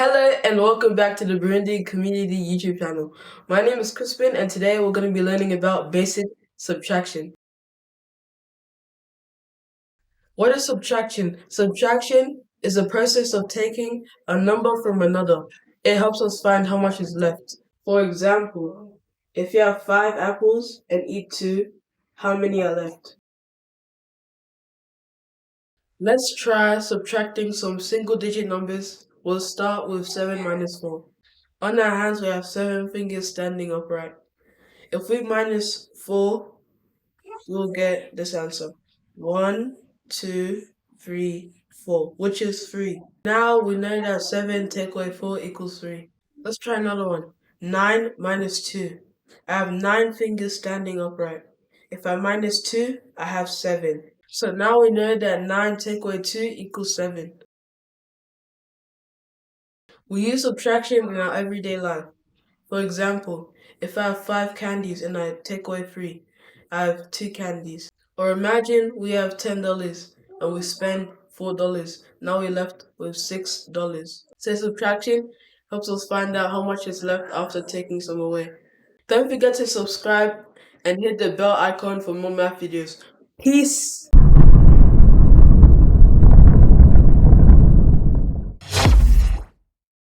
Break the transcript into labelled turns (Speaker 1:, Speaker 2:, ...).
Speaker 1: Hello and welcome back to the Burundi Community YouTube channel. My name is Crispin and today we're going to be learning about basic subtraction. What is subtraction? Subtraction is a process of taking a number from another. It helps us find how much is left. For example, if you have 5 apples and eat 2, how many are left? Let's try subtracting some single digit numbers. We'll start with 7 minus 4. On our hands, we have 7 fingers standing upright. If we minus 4, we'll get this answer. 1, 2, 3, 4, which is 3. Now we know that 7 take away 4 equals 3. Let's try another one. 9 minus 2. I have 9 fingers standing upright. If I minus 2, I have 7. So now we know that 9 take away 2 equals 7. We use subtraction in our everyday life. For example, if I have 5 candies and I take away 3, I have 2 candies. Or imagine we have $10 and we spend $4. Now we're left with $6. So subtraction helps us find out how much is left after taking some away. Don't forget to subscribe and hit the bell icon for more math videos. Peace!